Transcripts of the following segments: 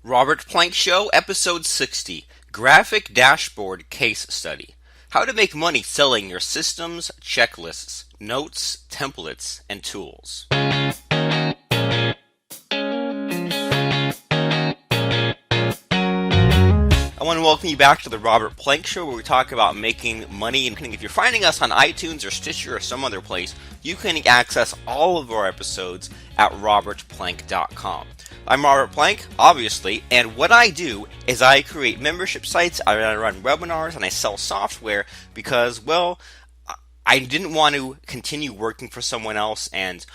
Robert Plank Show, Episode 60, Graphic Dashboard Case Study. How to make money selling your systems, checklists, notes, templates, and tools. I want to welcome you back to the Robert Plank Show, where we talk about making money. And if you're finding us on iTunes or Stitcher or some other place, you can access all of our episodes at robertplank.com. I'm Robert Plank, obviously, and what I do is I create membership sites, I run webinars, and I sell software because, well, I didn't want to continue working for someone else and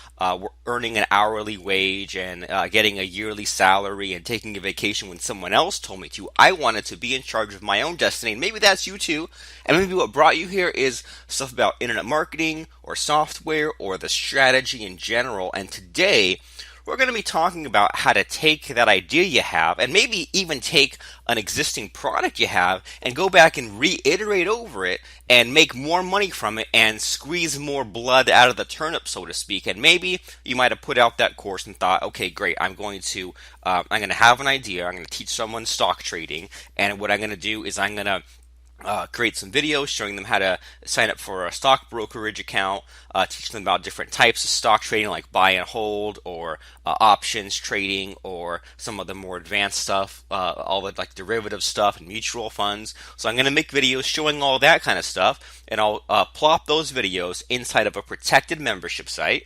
earning an hourly wage and getting a yearly salary and taking a vacation when someone else told me to. I wanted to be in charge of my own destiny. And maybe that's you too. And maybe what brought you here is stuff about internet marketing or software or the strategy in general. And today, we're going to be talking about how to take that idea you have and maybe even take an existing product you have and go back and reiterate over it and make more money from it and squeeze more blood out of the turnip, so to speak. And maybe you might have put out that course and thought, okay, great, I'm going to have an idea. I'm going to teach someone stock trading. And what I'm going to do is I'm going to create some videos showing them how to sign up for a stock brokerage account, teach them about different types of stock trading like buy and hold or options trading or some of the more advanced stuff, all the like derivative stuff and mutual funds. So I'm going to make videos showing all that kind of stuff, and I'll plop those videos inside of a protected membership site.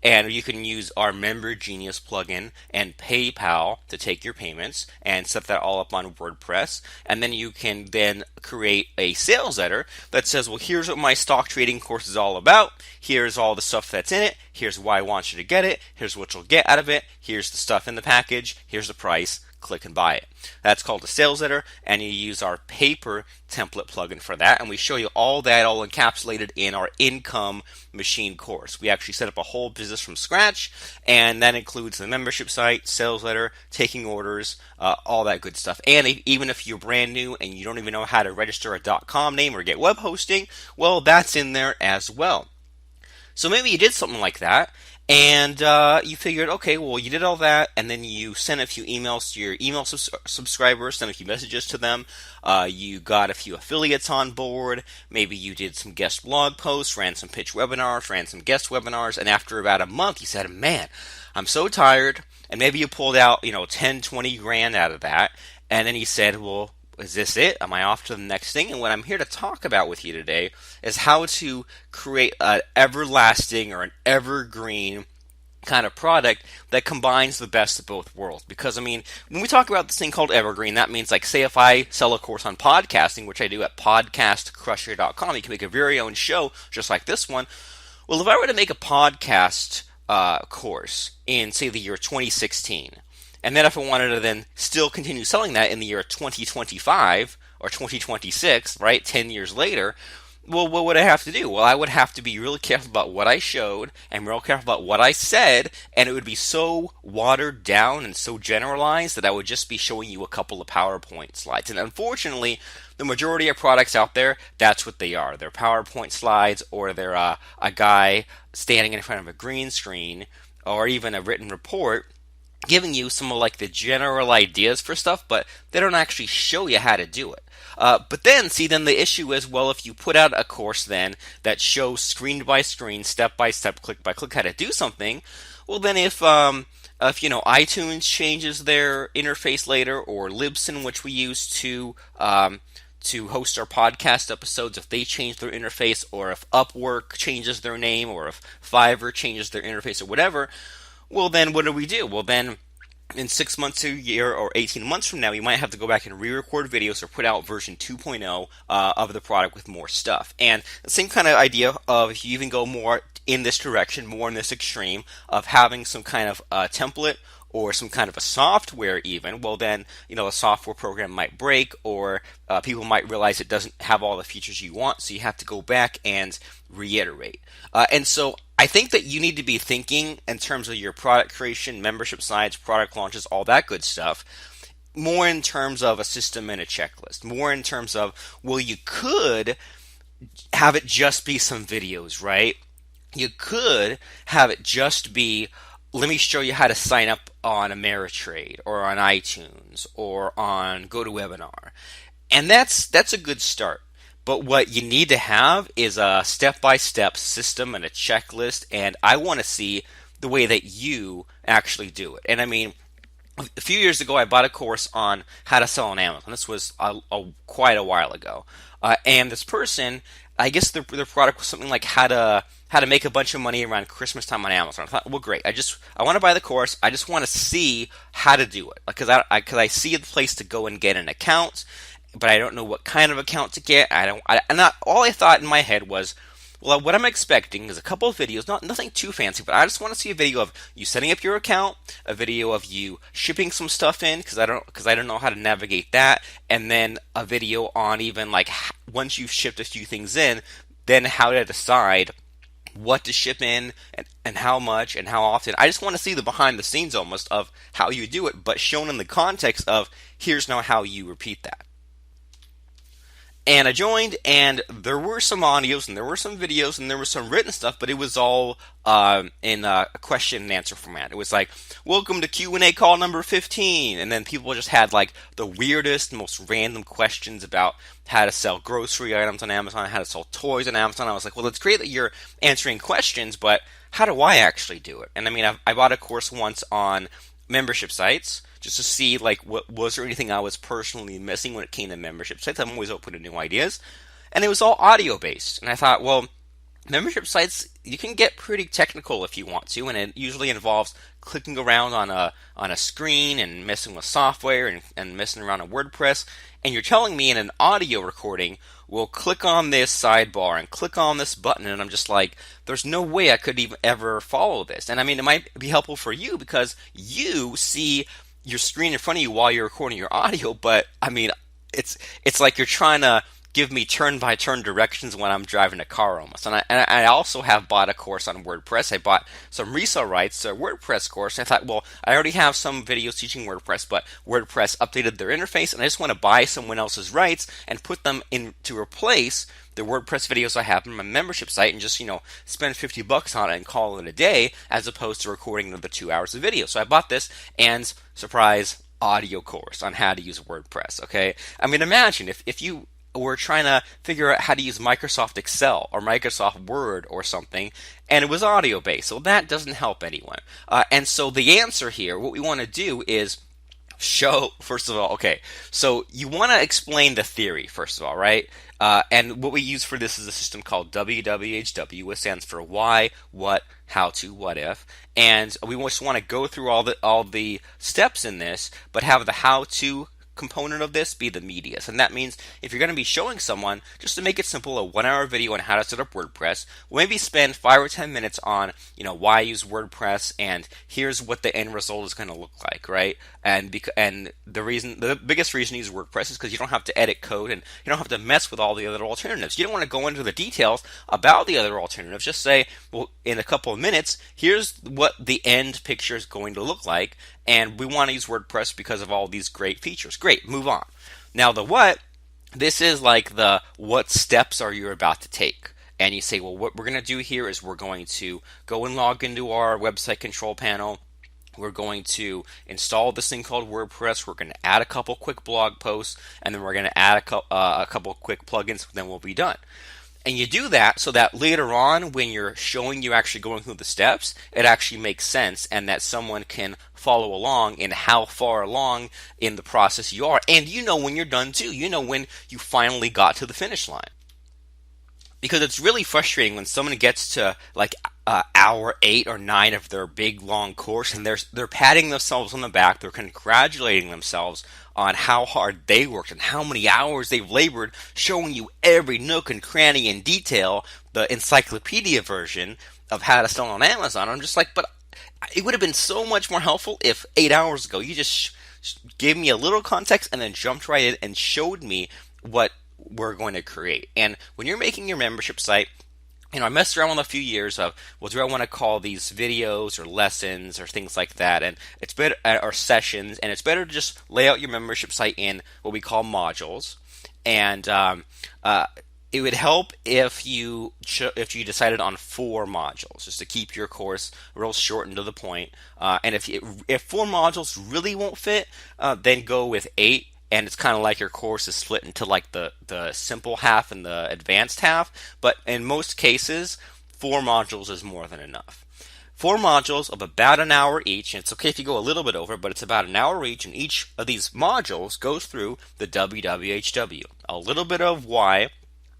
And you can use our Member Genius plugin and PayPal to take your payments and set that all up on WordPress. And then you can then create a sales letter that says, well, here's what my stock trading course is all about. Here's all the stuff that's in it. Here's why I want you to get it. Here's what you'll get out of it. Here's the stuff in the package. Here's the price. Click and buy it. That's called a sales letter, and you use our paper template plugin for that, and we show you all that all encapsulated in our income machine course. We actually set up a whole business from scratch, and that includes the membership site, sales letter, taking orders, all that good stuff. And even if you're brand new and you don't even know how to register a .com name or get web hosting, well, that's in there as well. So maybe you did something like that, and you figured, okay, well, you did all that, and then you sent a few emails to your email subscribers, sent a few messages to them, you got a few affiliates on board, maybe you did some guest blog posts, ran some pitch webinars, ran some guest webinars, and after about a month, you said, man, I'm so tired, and maybe you pulled out, 10, 20 grand out of that, and then you said, well, is this it? Am I off to the next thing? And what I'm here to talk about with you today is how to create an everlasting or an evergreen kind of product that combines the best of both worlds. Because, when we talk about this thing called evergreen, that means, like, say if I sell a course on podcasting, which I do at podcastcrusher.com, you can make a very own show just like this one. Well, if I were to make a podcast course in, say, the year 2016, and then if I wanted to then still continue selling that in the year 2025 or 2026, right, 10 years later, well, what would I have to do? Well, I would have to be really careful about what I showed and real careful about what I said, and it would be so watered down and so generalized that I would just be showing you a couple of PowerPoint slides. And unfortunately, the majority of products out there, that's what they are. They're PowerPoint slides, or they're a guy standing in front of a green screen, or even a written report giving you some of like the general ideas for stuff, but they don't actually show you how to do it. But then the issue is, well, if you put out a course then that shows screen by screen, step by step, click by click how to do something, well then if iTunes changes their interface later, or Libsyn, which we use to host our podcast episodes, if they change their interface, or if Upwork changes their name, or if Fiverr changes their interface or whatever, well, then what do? Well, then in 6 months to a year or 18 months from now, you might have to go back and re-record videos or put out version 2.0 of the product with more stuff. And the same kind of idea of, if you even go more in this direction, more in this extreme of having some kind of template or some kind of a software even, well then, a software program might break, or people might realize it doesn't have all the features you want, so you have to go back and reiterate. And so I think that you need to be thinking in terms of your product creation, membership sites, product launches, all that good stuff, more in terms of a system and a checklist, more in terms of, well, you could have it just be some videos, right? You could have it just be let me show you how to sign up on Ameritrade or on iTunes or on GoToWebinar. And that's a good start. But what you need to have is a step-by-step system and a checklist, and I want to see the way that you actually do it. And I mean, a few years ago, I bought a course on how to sell on Amazon. This was quite a while ago, and this person, I guess their product was something like how to make a bunch of money around Christmas time on Amazon. I thought, well, great. I want to buy the course. I just want to see how to do it, because I see the place to go and get an account, but I don't know what kind of account to get. All I thought in my head was, well, what I'm expecting is a couple of videos, nothing too fancy, but I just want to see a video of you setting up your account, a video of you shipping some stuff in, because I don't know how to navigate that, and then a video on even like once you've shipped a few things in, then how to decide what to ship in and how much and how often. I just want to see the behind the scenes almost of how you do it, but shown in the context of here's now how you repeat that. And I joined, and there were some audios, and there were some videos, and there was some written stuff, but it was all in a question and answer format. It was like, welcome to Q&A call number 15, and then people just had like the weirdest, most random questions about how to sell grocery items on Amazon, how to sell toys on Amazon. I was like, well, it's great that you're answering questions, but how do I actually do it? And I mean, I bought a course once on membership sites, just to see like what was there anything I was personally missing when it came to membership sites. I'm always open to new ideas, and it was all audio based. And I thought, well, membership sites, you can get pretty technical if you want to, and it usually involves clicking around on a screen and messing with software and messing around on WordPress. And you're telling me in an audio recording, well, click on this sidebar and click on this button, and I'm just like, there's no way I could even ever follow this. And I mean, it might be helpful for you because you see your screen in front of you while you're recording your audio, but I mean, it's like you're trying to give me turn-by-turn directions when I'm driving a car almost. And I also have bought a course on WordPress. I bought some resale rights, a WordPress course. I thought, well, I already have some videos teaching WordPress, but WordPress updated their interface, and I just want to buy someone else's rights and put them in to replace the WordPress videos I have on my membership site, and just, spend $50 on it and call it a day, as opposed to recording another 2 hours of video. So I bought this, and surprise, audio course on how to use WordPress. Okay, I mean, imagine if you were trying to figure out how to use Microsoft Excel or Microsoft Word or something, and it was audio based. So that doesn't help anyone. And so the answer here, what we want to do is show, first of all, okay, so you want to explain the theory, first of all, right? And what we use for this is a system called WWHW, which stands for why, what, how to, what if. And we just want to go through all the steps in this, but have the how to component of this be the medius. And that means if you're going to be showing someone, just to make it simple, a 1-hour video on how to set up WordPress, we'll maybe spend 5 or 10 minutes on, why I use WordPress, and here's what the end result is going to look like, right? And the biggest reason to use WordPress is because you don't have to edit code, and you don't have to mess with all the other alternatives. You don't want to go into the details about the other alternatives. Just say, well, in a couple of minutes, here's what the end picture is going to look like, and we want to use WordPress because of all these great features. Great, move on. Now the what, this is like the what steps are you about to take. And you say, well, what we're going to do here is we're going to go and log into our website control panel. We're going to install this thing called WordPress. We're going to add a couple quick blog posts, and then we're going to add a couple quick plugins, then we'll be done. And you do that so that later on, when you're showing you actually going through the steps, it actually makes sense, and that someone can follow along in how far along in the process you are. And when you're done too. When you finally got to the finish line. Because it's really frustrating when someone gets to like hour 8 or 9 of their big long course, and they're patting themselves on the back, they're congratulating themselves on how hard they worked and how many hours they've labored, showing you every nook and cranny in detail, the encyclopedia version of how to sell on Amazon. I'm just like, but it would have been so much more helpful if 8 hours ago you just gave me a little context and then jumped right in and showed me what we're going to create. And when you're making your membership site, I messed around with a few years of, well, do I want to call these videos or lessons or things like that? And it's better, or sessions, and it's better to just lay out your membership site in what we call modules. And It would help if you decided on 4 modules, just to keep your course real short and to the point. And if 4 modules really won't fit, then go with 8. And it's kind of like your course is split into like the simple half and the advanced half. But in most cases, 4 modules is more than enough. 4 modules of about an hour each, and it's okay if you go a little bit over, but it's about an hour each, and each of these modules goes through the WWHW. A little bit of why,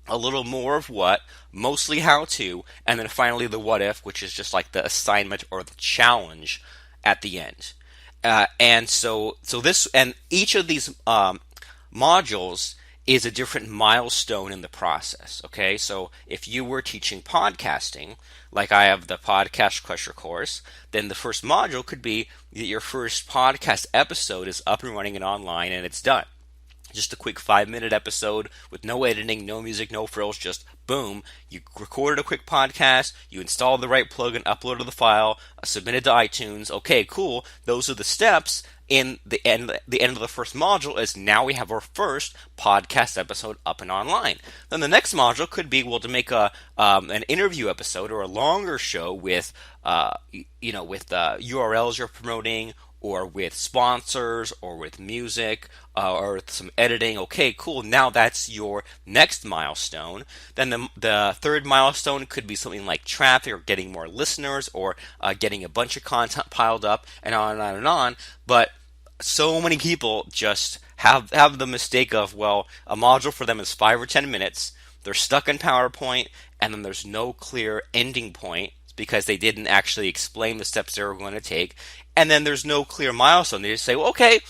a little more of what, mostly how to, and then finally the what if, which is just like the assignment or the challenge at the end. And each of these modules is a different milestone in the process. Okay, so if you were teaching podcasting, like I have the Podcast Crusher course, then the first module could be that your first podcast episode is up and running and online and it's done. Just a quick 5-minute episode with no editing, no music, no frills, just boom. You recorded a quick podcast, you installed the right plugin, uploaded the file, submitted to iTunes. Okay, cool. Those are the steps. In the end of the first module is now we have our first podcast episode up and online. Then the next module could be to make an interview episode or a longer show with URLs you're promoting, or with sponsors, or with music, or with some editing. Okay, cool. Now that's your next milestone. Then the third milestone could be something like traffic, or getting more listeners, or getting a bunch of content piled up, and on and on and on. But so many people just have the mistake of, well, a module for them is 5 or 10 minutes. They're stuck in PowerPoint, and then there's no clear ending point because they didn't actually explain the steps they were going to take. And then there's no clear milestone. They just say, well, okay,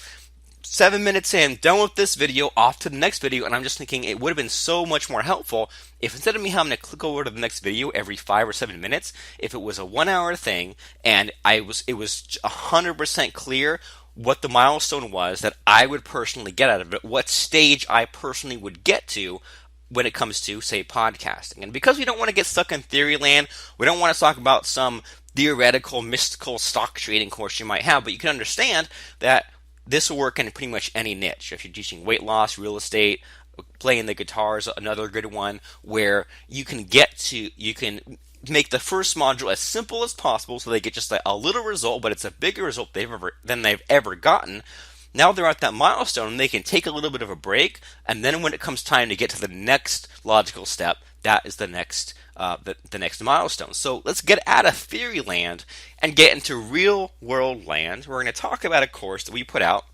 7 minutes in, done with this video, off to the next video. And I'm just thinking it would have been so much more helpful if instead of me having to click over to the next video every 5 or 7 minutes, if it was a 1-hour thing and it was 100% clear what the milestone was that I would personally get out of it, what stage I personally would get to when it comes to, say, podcasting. And because we don't want to get stuck in theory land, we don't want to talk about some theoretical, mystical stock trading course you might have, but you can understand that this will work in pretty much any niche. If you're teaching weight loss, real estate, playing the guitar is another good one, where you can make the first module as simple as possible so they get just a little result, but it's a bigger result than they've ever gotten. Now they're at that milestone and they can take a little bit of a break, and then when it comes time to get to the next logical step, that is the next milestone. So let's get out of theory land and get into real world land. We're going to talk about a course that we put out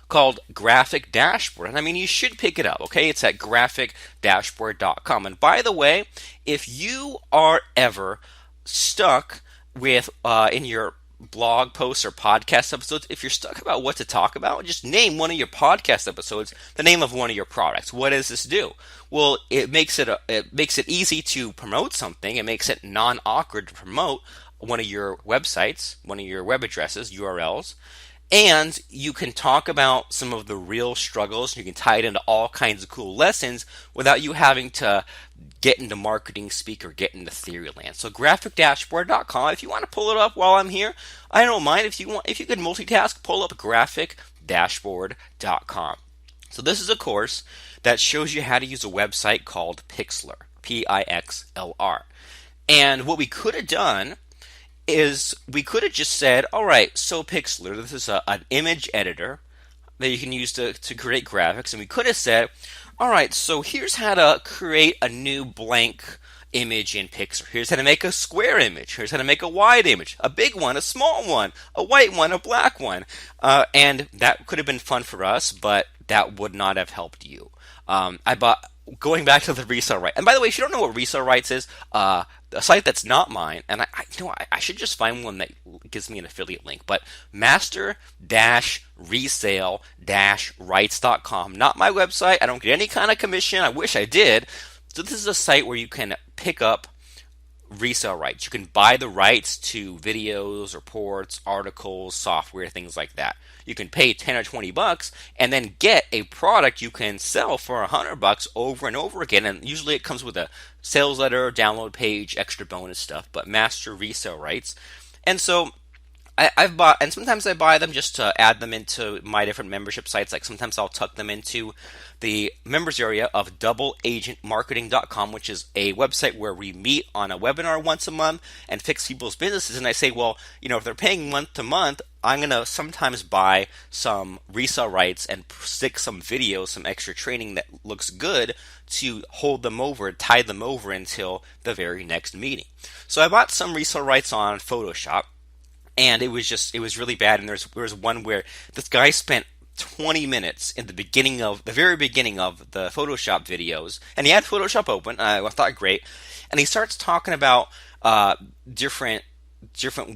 called Graphic Dashboard. And I mean, you should pick it up, okay? It's at graphicdashboard.com. And by the way, if you are ever stuck with in your blog posts or podcast episodes, if you're stuck about what to talk about, just name one of your podcast episodes the name of one of your products. What does this do? Well, it makes it easy to promote something. It makes it non-awkward to promote one of your websites, one of your web addresses, URLs. And you can talk about some of the real struggles. You can tie it into all kinds of cool lessons without you having to get into marketing speak or get into theory land. So graphicdashboard.com. If you want to pull it up while I'm here, I don't mind. If you could multitask, pull up graphicdashboard.com. So this is a course that shows you how to use a website called Pixlr, Pixlr. And what we could have done is we could have just said, all right, so Pixlr, this is an image editor that you can use to create graphics. And we could have said, all right, so here's how to create a new blank image in Pixlr. Here's how to make a square image. Here's how to make a wide image, a big one, a small one, a white one, a black one. And that could have been fun for us, but that would not have helped you. Going back to the resale rights. And by the way, if you don't know what resale rights is, a site that's not mine, and I should just find one that gives me an affiliate link, but master-resale-rights.com. Not my website. I don't get any kind of commission. I wish I did. So this is a site where you can pick up resale rights. You can buy the rights to videos, reports, articles, software, things like that. You can pay 10 or 20 bucks and then get a product you can sell for 100 bucks over and over again. And usually it comes with a sales letter, download page, extra bonus stuff, but master resale rights. And so I've bought, and sometimes I buy them just to add them into my different membership sites. Like sometimes I'll tuck them into the members area of doubleagentmarketing.com, which is a website where we meet on a webinar once a month and fix people's businesses. And I say, well, if they're paying month to month, I'm going to sometimes buy some resale rights and stick some videos, some extra training that looks good to hold them over, tie them over until the very next meeting. So I bought some resale rights on Photoshop. And it was really bad. And there was one where this guy spent 20 minutes in the very beginning of the Photoshop videos, and he had Photoshop open. I thought great, and he starts talking about different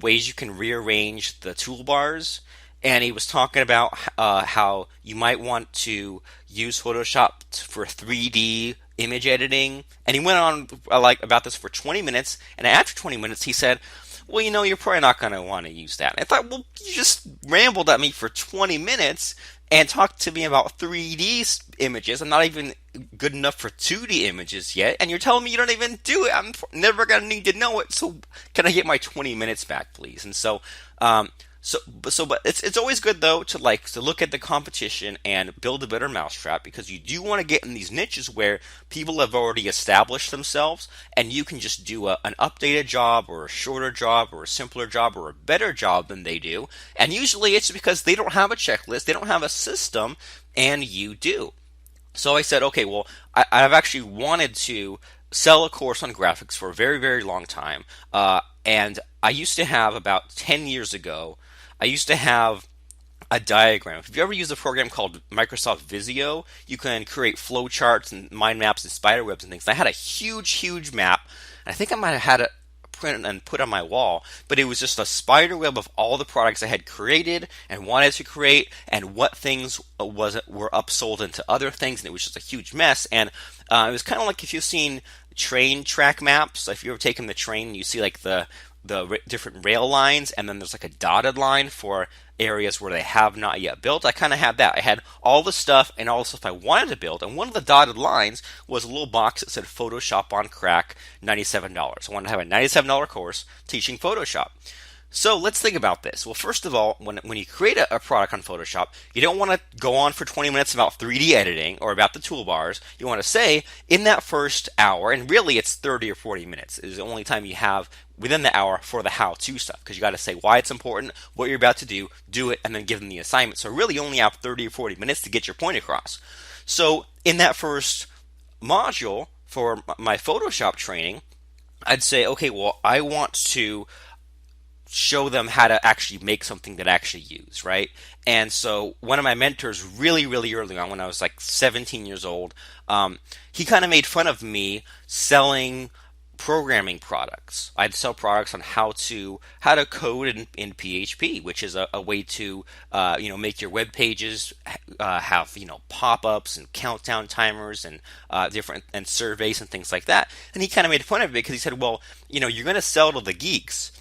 ways you can rearrange the toolbars. And he was talking about how you might want to use Photoshop for 3D image editing. And he went on about this for 20 minutes. And after 20 minutes, he said, well, you're probably not going to want to use that. And I thought, well, you just rambled at me for 20 minutes and talked to me about 3D images. I'm not even good enough for 2D images yet. And you're telling me you don't even do it. I'm never going to need to know it. So can I get my 20 minutes back, please? And but it's always good though to look at the competition and build a better mousetrap, because you do want to get in these niches where people have already established themselves, and you can just do an updated job or a shorter job or a simpler job or a better job than they do. And usually it's because they don't have a checklist, they don't have a system, and you do. So I said, okay, well, I've actually wanted to sell a course on graphics for a very, very long time. And I used to have, about 10 years ago, I used to have a diagram. If you ever use a program called Microsoft Visio, you can create flowcharts and mind maps and spider webs and things. I had a huge, huge map. And I think I might have had it print and put on my wall, but it was just a spider web of all the products I had created and wanted to create, and what things were upsold into other things, and it was just a huge mess. And it was kind of like if you've seen train track maps. If you've ever taken the train, you see the different rail lines, and then there's a dotted line for areas where they have not yet built. I kind of had that. I had all the stuff and all the stuff I wanted to build, and one of the dotted lines was a little box that said Photoshop on Crack, $97. I wanted to have a $97 course teaching Photoshop. So let's think about this. Well, first of all, when you create a product on Photoshop, you don't want to go on for 20 minutes about 3D editing or about the toolbars. You want to say, in that first hour, and really it's 30 or 40 minutes, is the only time you have within the hour for the how-to stuff, because you got to say why it's important, what you're about to do it, and then give them the assignment. So really only have 30 or 40 minutes to get your point across. So in that first module for my Photoshop training, I'd say, okay, well, I want to show them how to actually make something that I actually use, right? And so one of my mentors really, really early on, when I was 17 years old, he kind of made fun of me selling programming products. I'd sell products on how to code in PHP, which is a way to make your web pages have pop-ups and countdown timers and different and surveys and things like that. And he kind of made fun of it because he said, well, you're going to sell to the geeks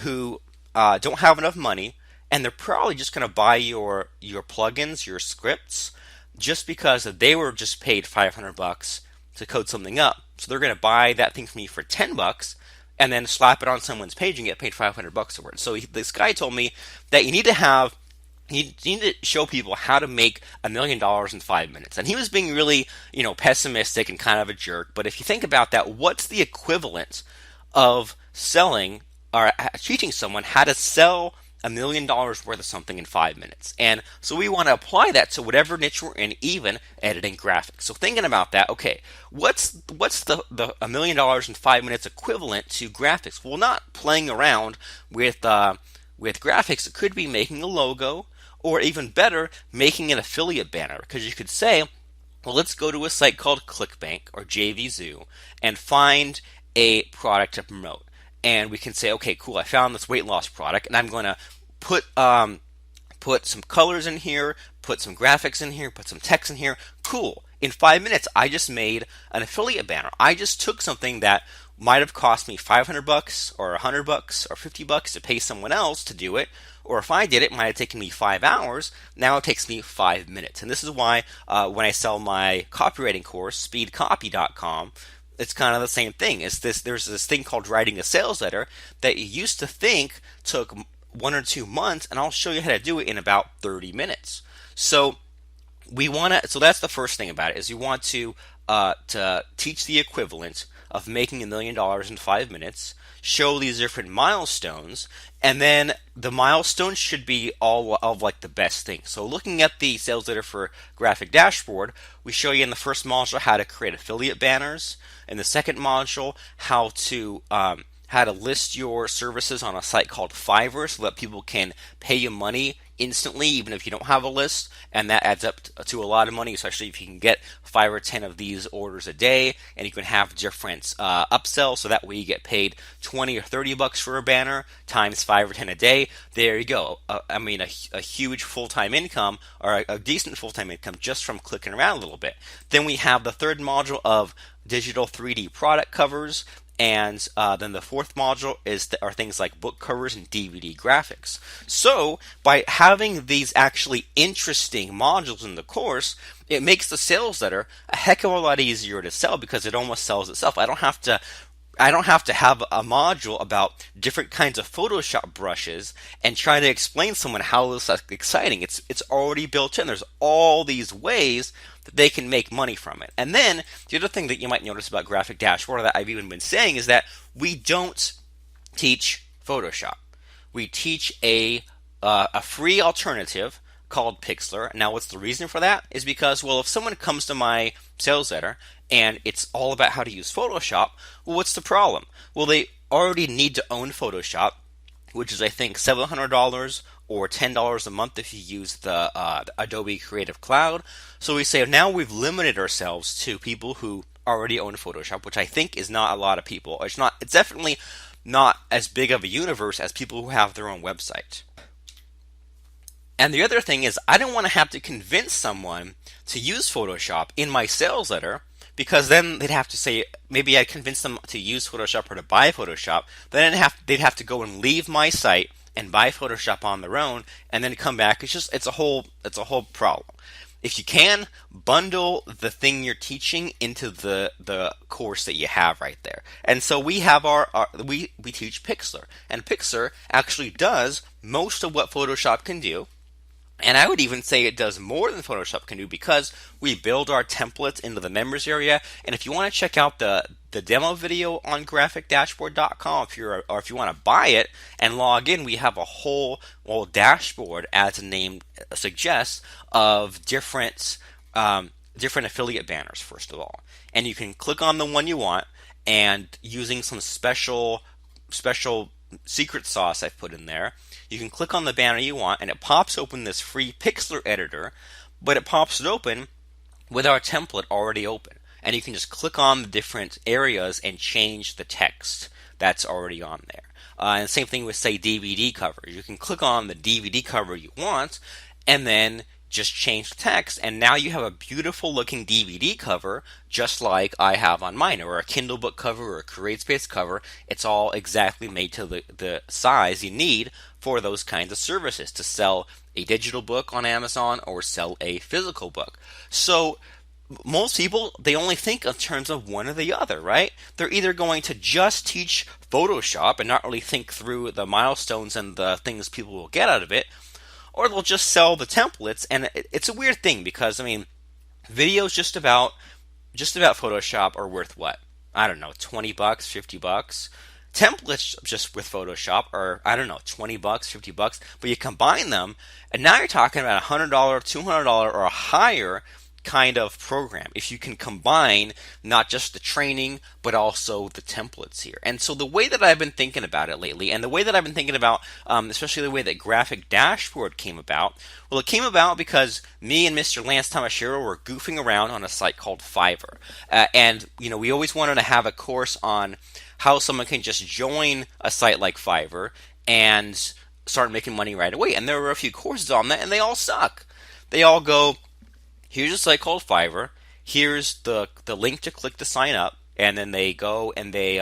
who don't have enough money, and they're probably just going to buy your plugins, your scripts, just because they were just paid $500 to code something up. So they're going to buy that thing from me for $10 and then slap it on someone's page and get paid $500 for it. So this guy told me that you need to show people how to make $1 million in 5 minutes. And he was being really, pessimistic and kind of a jerk. But if you think about that, what's the equivalent of selling or teaching someone how to sell $1 million worth of something in 5 minutes? And so we want to apply that to whatever niche we're in, even editing graphics. So thinking about that, okay, what's the $1 million in 5 minutes equivalent to graphics? Well, not playing around with graphics. It could be making a logo, or even better, making an affiliate banner. Because you could say, well, let's go to a site called ClickBank or JVZoo and find a product to promote. And we can say, okay, cool, I found this weight loss product, and I'm going to put some colors in here, put some graphics in here, put some text in here. Cool. In 5 minutes, I just made an affiliate banner. I just took something that might have cost me $500 or $100 or $50 to pay someone else to do it. Or if I did it, it might have taken me 5 hours. Now it takes me 5 minutes. And this is why when I sell my copywriting course, speedcopy.com, it's kind of the same thing. There's this thing called writing a sales letter that you used to think took 1 or 2 months, and I'll show you how to do it in about 30 minutes. So so that's the first thing about it, is you want to teach the equivalent of making $1 million in 5 minutes, show these different milestones, and then the milestones should be all of like the best things. So looking at the sales letter for Graphic Dashboard, we show you in the first module how to create affiliate banners. In the second module, how to list your services on a site called Fiverr so that people can pay you money instantly, even if you don't have a list, and that adds up to a lot of money, especially if you can get 5 or 10 of these orders a day, and you can have different upsells, so that way you get paid 20 or 30 bucks for a banner times 5 or 10 a day. There you go. A huge full-time income, or a decent full-time income, just from clicking around a little bit. Then we have the third module of digital 3D product covers. And then the fourth module are things like book covers and DVD graphics. So by having these actually interesting modules in the course, it makes the sales letter a heck of a lot easier to sell, because it almost sells itself. I don't have to have a module about different kinds of Photoshop brushes and try to explain to someone how this is exciting. It's already built in. There's all these ways that they can make money from it. And then the other thing that you might notice about Graphic Dashboard, that I've even been saying, is that we don't teach Photoshop. We teach a free alternative called Pixlr. Now, what's the reason for that? Is because, well, if someone comes to my sales letter and it's all about how to use Photoshop, well, what's the problem? Well, they already need to own Photoshop, which is, I think, $700 or $10 a month if you use the Adobe Creative Cloud. So we say now we've limited ourselves to people who already own Photoshop, which I think is not a lot of people. It's definitely not as big of a universe as people who have their own website. And the other thing is, I don't want to have to convince someone to use Photoshop in my sales letter, because then they'd have to say, maybe I convince them to use Photoshop or to buy Photoshop. Then they'd have to go and leave my site and buy Photoshop on their own, and then come back. It's a whole problem. If you can, bundle the thing you're teaching into the course that you have right there. And so we have we teach Pixlr, and Pixlr actually does most of what Photoshop can do. And I would even say it does more than Photoshop can do, because we build our templates into the members area. And if you want to check out the demo video on graphicdashboard.com, if you want to buy it and log in, we have a whole dashboard, as the name suggests, of different affiliate banners, first of all. And you can click on the one you want, and using some special secret sauce I've put in there, you can click on the banner you want, and it pops open this free Pixlr editor, but it pops it open with our template already open. And you can just click on the different areas and change the text that's already on there. And same thing with, say, DVD covers. You can click on the DVD cover you want, and then just change the text, and now you have a beautiful looking DVD cover, just like I have on mine, or a Kindle book cover, or a CreateSpace cover. It's all exactly made to the size you need for those kinds of services, to sell a digital book on Amazon or sell a physical book. So most people, they only think in terms of one or the other, right? They're either going to just teach Photoshop and not really think through the milestones and the things people will get out of it, or they'll just sell the templates. And it's a weird thing, because videos just about Photoshop are worth what? I don't know, $20, $50. Templates just with Photoshop are, I don't know, $20, $50. But you combine them, and now you're talking about $100, $200, or a higher kind of program, if you can combine not just the training but also the templates here. And so the way that I've been thinking about it lately, and the way that I've been thinking about especially the way that Graphic Dashboard came about, well, it came about because me and Mr. Lance Tamashiro were goofing around on a site called Fiverr, and we always wanted to have a course on how someone can just join a site like Fiverr and start making money right away. And there were a few courses on that, and they all suck. They all go, here's a site called Fiverr, here's the link to click to sign up, and then they go and they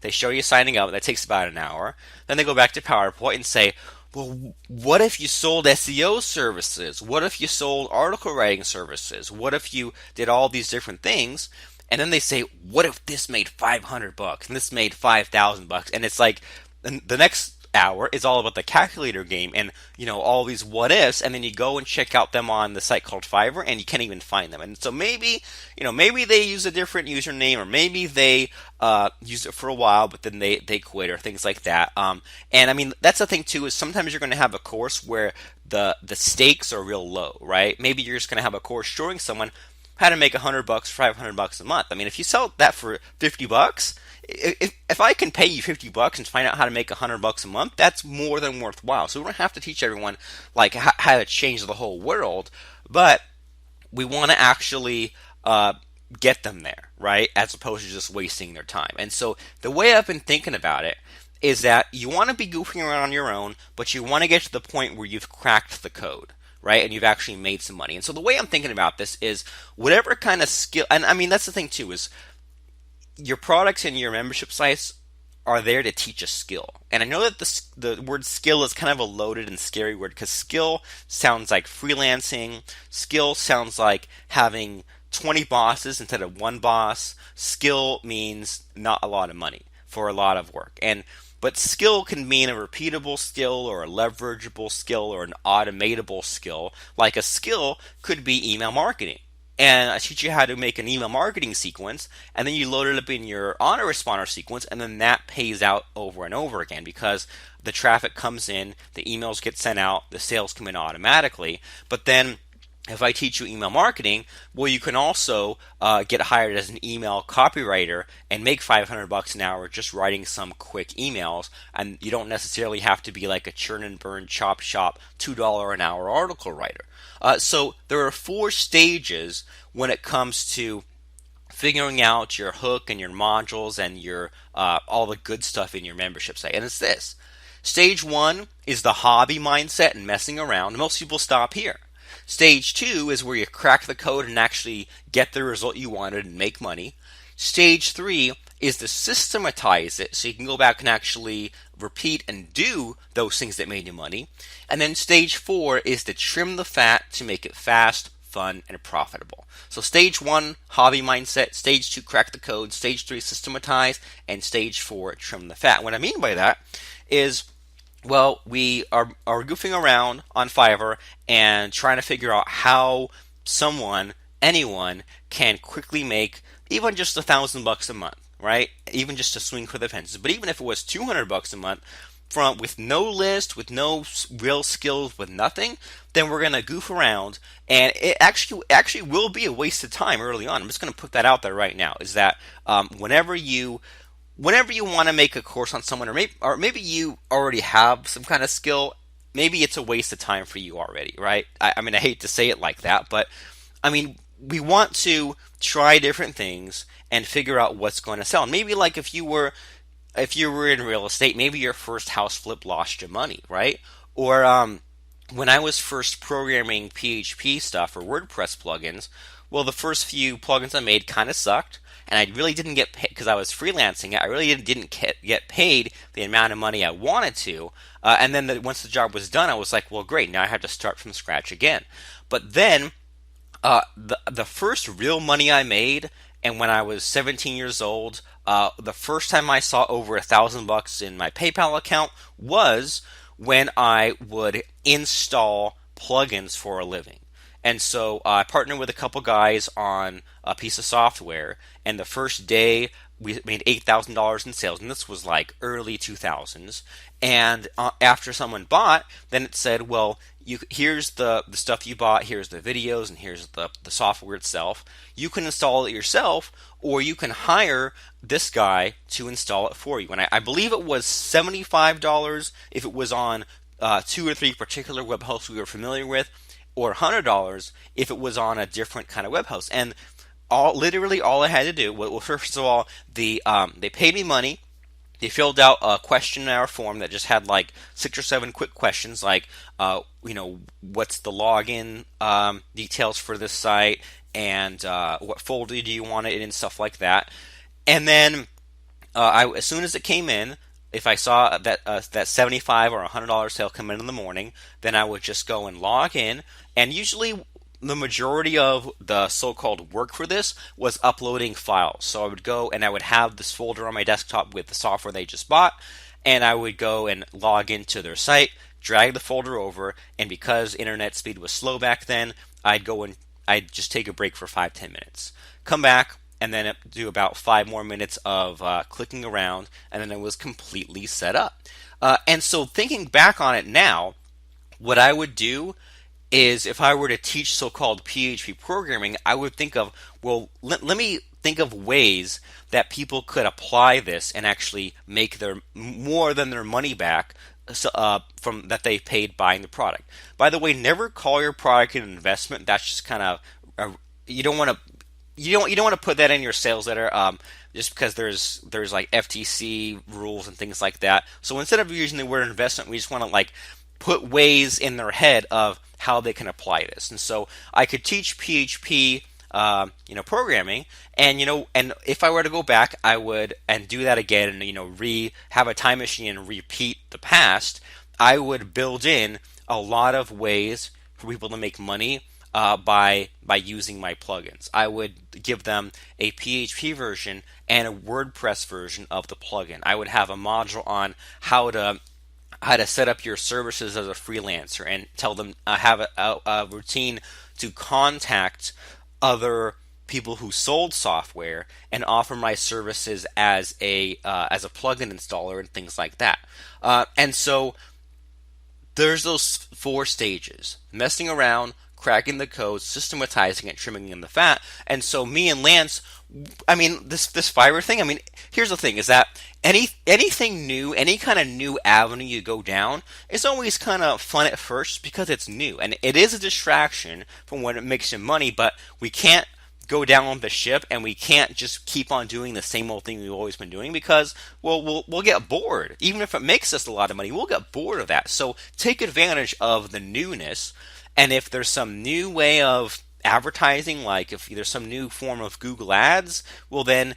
show you signing up. That takes about an hour. Then they go back to PowerPoint and say, well, what if you sold SEO services? What if you sold article writing services? What if you did all these different things? And then they say, what if this made $500 and this made $5,000? And it's like, the next hour is all about the calculator game and all these what ifs, and then you go and check out them on the site called Fiverr and you can't even find them. And so maybe they use a different username, or maybe they use it for a while but then they quit, or things like that. And I mean, that's the thing too, is sometimes you're going to have a course where the stakes are real low, right? Maybe you're just going to have a course showing someone how to make $100, $500 a month. I mean, if you sell that for $50, if I can pay you $50 and find out how to make $100 a month, that's more than worthwhile. So we don't have to teach everyone like how to change the whole world, but we want to actually get them there, right? As opposed to just wasting their time. And so the way I've been thinking about it is that you want to be goofing around on your own, but you want to get to the point where you've cracked the code, right? And you've actually made some money. And so the way I'm thinking about this is whatever kind of skill, and I mean, that's the thing too, is your products and your membership sites are there to teach a skill. And I know that the word skill is kind of a loaded and scary word, because skill sounds like freelancing. Skill sounds like having 20 bosses instead of one boss. Skill means not a lot of money for a lot of work. But skill can mean a repeatable skill, or a leverageable skill, or an automatable skill. Like a skill could be email marketing. And I teach you how to make an email marketing sequence, and then you load it up in your autoresponder sequence, and then that pays out over and over again, because the traffic comes in, the emails get sent out, the sales come in automatically. But then if I teach you email marketing, well, you can also get hired as an email copywriter and make $500 an hour just writing some quick emails, and you don't necessarily have to be like a churn and burn chop shop $2 an hour article writer. So there are 4 stages when it comes to figuring out your hook and your modules and your all the good stuff in your membership site. And it's this. Stage 1 is the hobby mindset and messing around. Most people stop here. Stage 2 is where you crack the code and actually get the result you wanted and make money. Stage 3 is to systematize it so you can go back and actually repeat and do those things that made you money. And then stage 4 is to trim the fat to make it fast, fun, and profitable. So stage 1, hobby mindset. Stage 2, crack the code. Stage 3, systematize. And stage 4, trim the fat. What I mean by that is, well, we are goofing around on Fiverr and trying to figure out how anyone can quickly make even just $1,000 a month, right? Even just to swing for the fences. But even if it was $200 a month, with no list, with no real skills, with nothing, then we're gonna goof around, and it actually will be a waste of time early on. I'm just gonna put that out there right now. Is that whenever you want to make a course on someone, or maybe you already have some kind of skill, maybe it's a waste of time for you already, right? I mean, I hate to say it like that, but I mean, we want to try different things and figure out what's going to sell. And maybe like if you were in real estate, maybe your first house flip lost you money, right? Or when I was first programming PHP stuff or WordPress plugins, well, the first few plugins I made kind of sucked. And I really didn't get paid because I was freelancing. I really didn't get paid the amount of money I wanted to. And then once the job was done, I was like, well, great. Now I have to start from scratch again. But then the first real money I made, and when I was 17 years old, the first time I saw over $1,000 in my PayPal account was when I would install plugins for a living. And so I partnered with a couple guys on a piece of software, and the first day we made $8,000 in sales, and this was like early 2000s. And after someone bought, then it said, well, here's the stuff you bought, here's the videos, and here's the software itself. You can install it yourself, or you can hire this guy to install it for you. And I believe it was $75 if it was on 2 or 3 particular web hosts we were familiar with, or $100 if it was on a different kind of web host. And literally all I had to do, well, first of all, they paid me money. They filled out a questionnaire form that just had like 6 or 7 quick questions, like, what's the login details for this site, and what folder do you want it in, and stuff like that. And then as soon as it came in, if I saw that $75 or $100 sale come in the morning, then I would just go and log in. And usually the majority of the so-called work for this was uploading files. So I would go and I would have this folder on my desktop with the software they just bought, and I would go and log into their site, drag the folder over, and because internet speed was slow back then, I'd just take a break for 5-10 minutes, come back, and then do about 5 more minutes of clicking around, and then it was completely set up. And so thinking back on it now, what I would do is if I were to teach so-called PHP programming, I would think of, well, let me think of ways that people could apply this and actually make their more than their money back from that they paid buying the product. By the way, never call your product an investment. That's just kind of you don't want to you don't want to put that in your sales letter. Just because there's like FTC rules and things like that. So instead of using the word investment, we just want to like put ways in their head of how they can apply this. And so I could teach PHP, programming, and and if I were to go back, I would and do that again, and have a time machine and repeat the past. I would build in a lot of ways for people to make money by using my plugins. I would give them a PHP version and a WordPress version of the plugin. I would have a module on how to set up your services as a freelancer and tell them have a routine to contact other people who sold software and offer my services as a plugin installer and things like that. And so there's those 4 stages: messing around, cracking the code, systematizing it, trimming in the fat. And so me and Lance, this Fiverr thing, here's the thing, is that anything new, any kind of new avenue you go down is always kind of fun at first because it's new. And it is a distraction from when it makes you money, but we can't go down the ship and we can't just keep on doing the same old thing we've always been doing because, well, we'll get bored. Even if it makes us a lot of money, we'll get bored of that. So take advantage of the newness. And if there's some new way of advertising, like if there's some new form of Google Ads, well then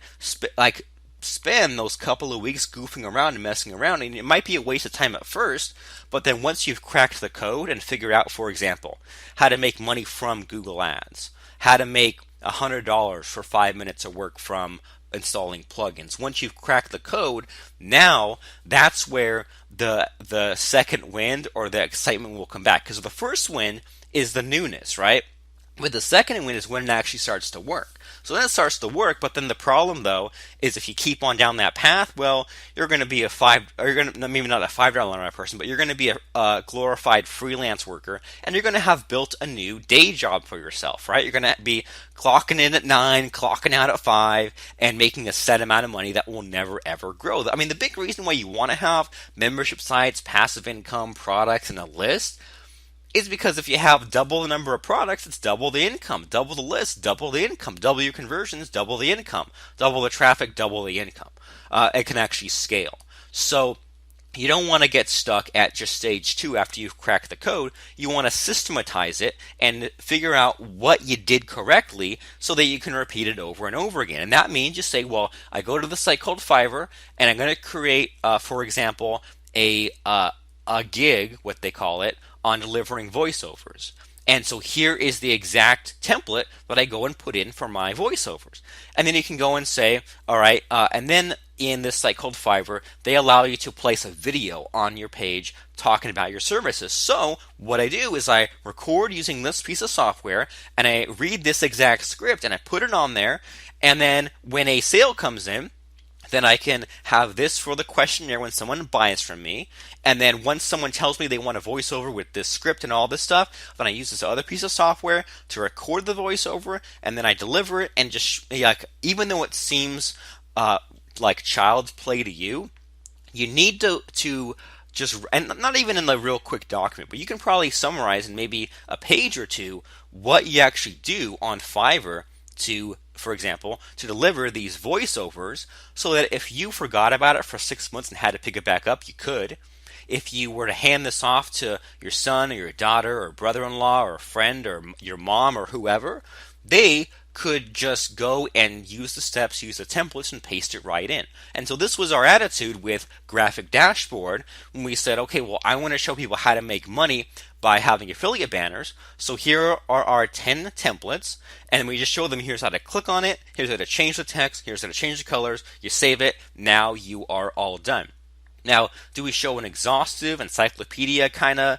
spend those couple of weeks goofing around and messing around. And it might be a waste of time at first, but then once you've cracked the code and figure out, for example, how to make money from Google Ads, how to make $100 for 5 minutes of work from installing plugins. Once you've cracked the code, now that's where the second wind or the excitement will come back. Because the first wind is the newness, right? But the second wind is when it actually starts to work. So then it starts to work, but then the problem though is if you keep on down that path, well, you're going to be maybe not a $5 an hour person, but you're going to be a glorified freelance worker, and you're going to have built a new day job for yourself, right? You're going to be clocking in at 9, clocking out at 5, and making a set amount of money that will never ever grow. The big reason why you want to have membership sites, passive income, products, and a list is because if you have double the number of products, it's double the income, double the list, double the income, double your conversions, double the income, double the traffic, double the income. It can actually scale. So you don't want to get stuck at just stage 2 after you've cracked the code. You want to systematize it and figure out what you did correctly so that you can repeat it over and over again. And that means you say, well, I go to the site called Fiverr and I'm going to create, for example, a gig, what they call it, on delivering voiceovers. And so here is the exact template that I go and put in for my voiceovers. And then you can go and say, all right, and then in this site called Fiverr, they allow you to place a video on your page talking about your services. So what I do is I record using this piece of software and I read this exact script and I put it on there. And then when a sale comes in, then I can have this for the questionnaire when someone buys from me. And then once someone tells me they want a voiceover with this script and all this stuff, then I use this other piece of software to record the voiceover, and then I deliver it. And just even though it seems like child's play to you, you need to just, and not even in the real quick document, but you can probably summarize in maybe a page or two what you actually do on Fiverr to, for example, to deliver these voiceovers so that if you forgot about it for 6 months and had to pick it back up, you could. If you were to hand this off to your son or your daughter or brother-in-law or a friend or your mom or whoever, they could just go and use the steps, use the templates, and paste it right in. And so this was our attitude with Graphic Dashboard when we said, okay, well, I want to show people how to make money by having affiliate banners. So here are our 10 templates, and we just show them here's how to click on it, here's how to change the text, here's how to change the colors, you save it, now you are all done. Now, do we show an exhaustive encyclopedia kind of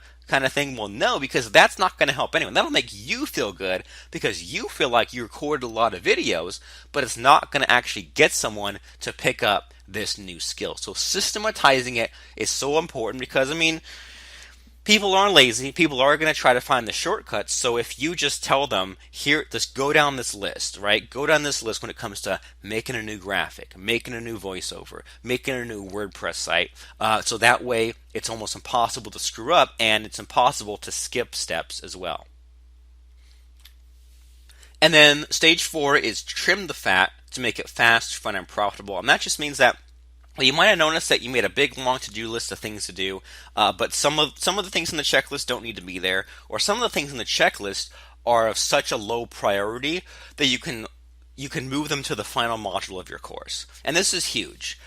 thing? Well, no, because that's not going to help anyone. That'll make you feel good because you feel like you recorded a lot of videos, but it's not going to actually get someone to pick up this new skill. So systematizing it is so important because, I mean, people are lazy. People are going to try to find the shortcuts. So if you just tell them, here, just go down this list, right? Go down this list when it comes to making a new graphic, making a new voiceover, making a new WordPress site. So that way it's almost impossible to screw up and it's impossible to skip steps as well. And then stage 4 is trim the fat to make it fast, fun, and profitable. And that just means that you might have noticed that you made a big long to-do list of things to do, but some of the things in the checklist don't need to be there, or some of the things in the checklist are of such a low priority that you can move them to the final module of your course. And this is huge.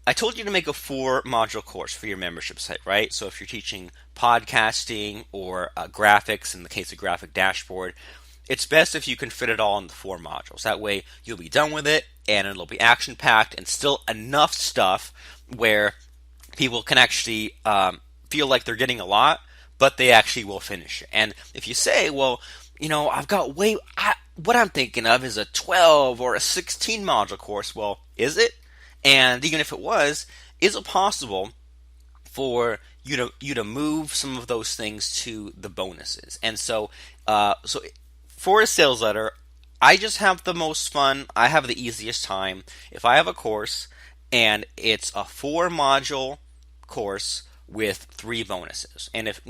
I told you to make a 4-module course for your membership site, right? So if you're teaching podcasting or graphics, in the case of graphic dashboard, it's best if you can fit it all into 4 modules. That way you'll be done with it and it'll be action-packed and still enough stuff where people can actually feel like they're getting a lot, but they actually will finish it. And if you say, well, I've got what I'm thinking of is a 12 or a 16 module course. Well, is it? And even if it was, is it possible for you to move some of those things to the bonuses? And so for a sales letter, I just have the most fun. I have the easiest time. If I have a course and it's a 4-module course with 3 bonuses, and if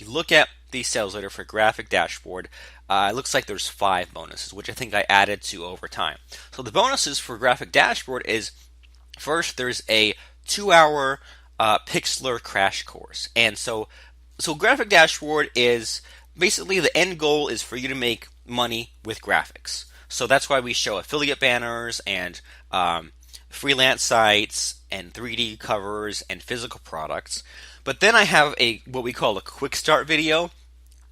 you look at the sales letter for graphic dashboard, it looks like there's 5 bonuses, which I think I added to over time. So the bonuses for graphic dashboard is, first, there's a 2-hour Pixlr crash course, and so graphic dashboard is basically the end goal is for you to make money with graphics. So that's why we show affiliate banners and freelance sites and 3D covers and physical products. But then I have what we call a quick start video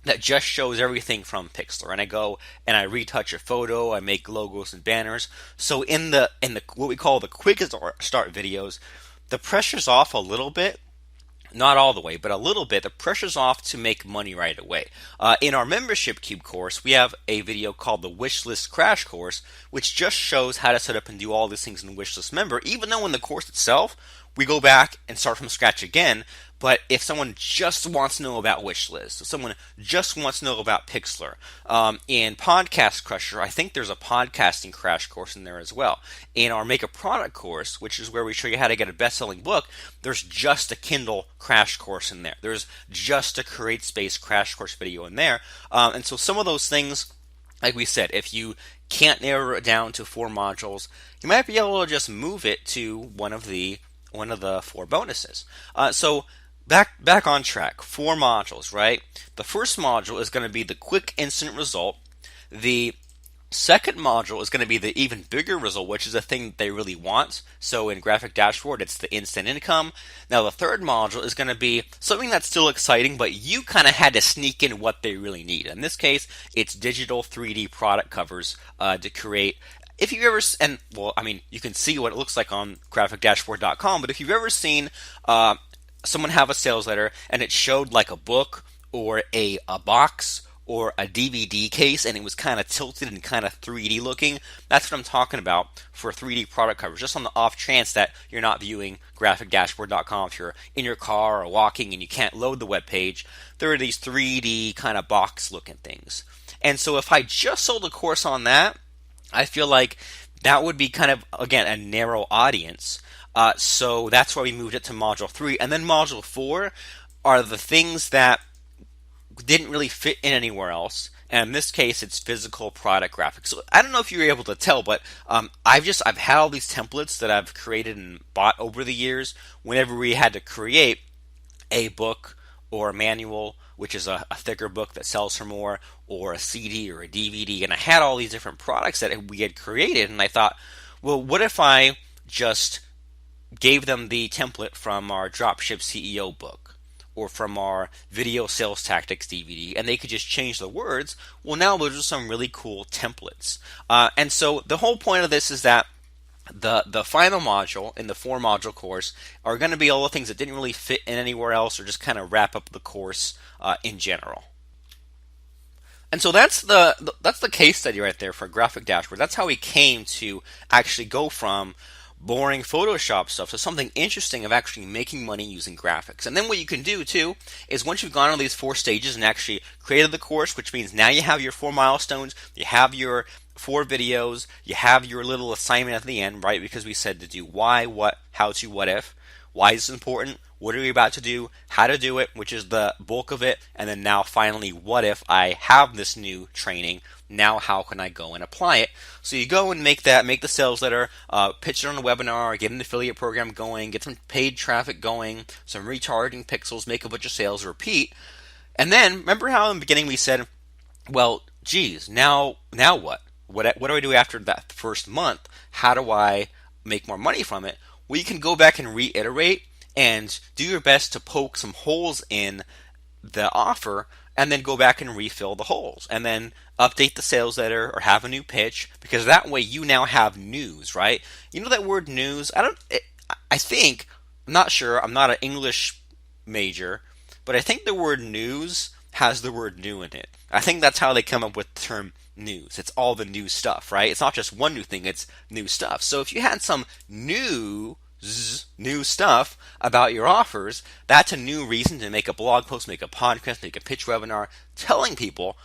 that just shows everything from Pixlr, and I go and I retouch a photo, I make logos and banners. So in the what we call the quick start videos, the pressure's off a little bit. Not all the way, but a little bit. The pressure's off to make money right away. In our Membership Cube course, we have a video called the Wishlist Crash Course, which just shows how to set up and do all these things in Wishlist Member, even though in the course itself, we go back and start from scratch again. But if someone just wants to know about Wishlist, if someone just wants to know about Pixlr, in Podcast Crusher, I think there's a podcasting crash course in there as well. In our Make a Product course, which is where we show you how to get a best-selling book, there's just a Kindle crash course in there. There's just a Create Space crash course video in there. And so some of those things, like we said, if you can't narrow it down to 4 modules, you might be able to just move it to one of the 4 bonuses. So back on track. 4 modules, right? The first module is going to be the quick instant result. The second module is going to be the even bigger result, which is a thing that they really want. So in graphic dashboard, it's the instant income. Now the third module is going to be something that's still exciting, but you kind of had to sneak in what they really need. In this case, it's digital 3D product covers to create. If you've ever, you can see what it looks like on graphicdashboard.com, but if you've ever seen someone have a sales letter and it showed like a book or a box or a DVD case and it was kind of tilted and kind of 3D looking, that's what I'm talking about for 3D product covers. Just on the off chance that you're not viewing graphicdashboard.com, if you're in your car or walking and you can't load the web page, there are these 3D kind of box looking things. And so if I just sold a course on that, I feel like that would be kind of, again, a narrow audience. So that's why we moved it to Module 3. And then Module 4 are the things that didn't really fit in anywhere else. And in this case, it's physical product graphics. So I don't know if you were able to tell, but I've had all these templates that I've created and bought over the years whenever we had to create a book or a manual, which is a thicker book that sells for more, or a CD or a DVD. And I had all these different products that we had created. And I thought, well, what if I just gave them the template from our Dropship CEO book or from our Video Sales Tactics DVD, and they could just change the words? Well, now those are some really cool templates. And so the whole point of this is that The final module in the 4 module course are going to be all the things that didn't really fit in anywhere else, or just kind of wrap up the course in general. And so that's the case study right there for graphic dashboard. That's how we came to actually go from boring Photoshop stuff to something interesting of actually making money using graphics. And then what you can do too is, once you've gone on these 4 stages and actually created the course, which means now you have your 4 milestones, you have your 4 videos, you have your little assignment at the end, right? Because we said to do why, what, how to, what if. Why is this important? What are we about to do? How to do it, which is the bulk of it. And then now finally, what if I have this new training? Now how can I go and apply it? So you go and make the sales letter, pitch it on a webinar, get an affiliate program going, get some paid traffic going, some retargeting pixels, make a bunch of sales, repeat. And then remember how in the beginning we said, well, geez, now what? What do I do after that first month? How do I make more money from it? Well, you can go back and reiterate and do your best to poke some holes in the offer, and then go back and refill the holes, and then update the sales letter or have a new pitch, because that way you now have news, right? You know that word news? I think, I'm not sure, I'm not an English major, but I think the word news has the word new in it. I think that's how they come up with the term news. It's all the new stuff, right? It's not just one new thing, it's new stuff. So if you had some new stuff about your offers, that's a new reason to make a blog post, make a podcast, make a pitch webinar, telling people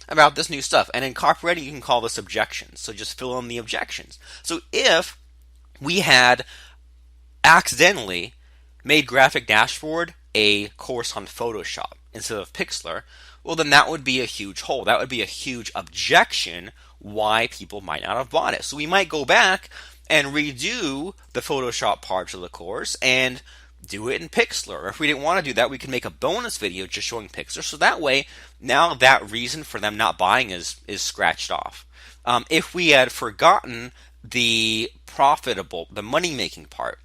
about this new stuff. And in copywriting, you can call this objections. So just fill in the objections. So if we had accidentally made Graphic Dashboard a course on Photoshop instead of Pixlr, well, then that would be a huge hole. That would be a huge objection why people might not have bought it. So we might go back and redo the Photoshop parts of the course and do it in Pixlr. Or if we didn't want to do that, we can make a bonus video just showing Pixlr. So that way, now that reason for them not buying is scratched off. If we had forgotten the money-making part,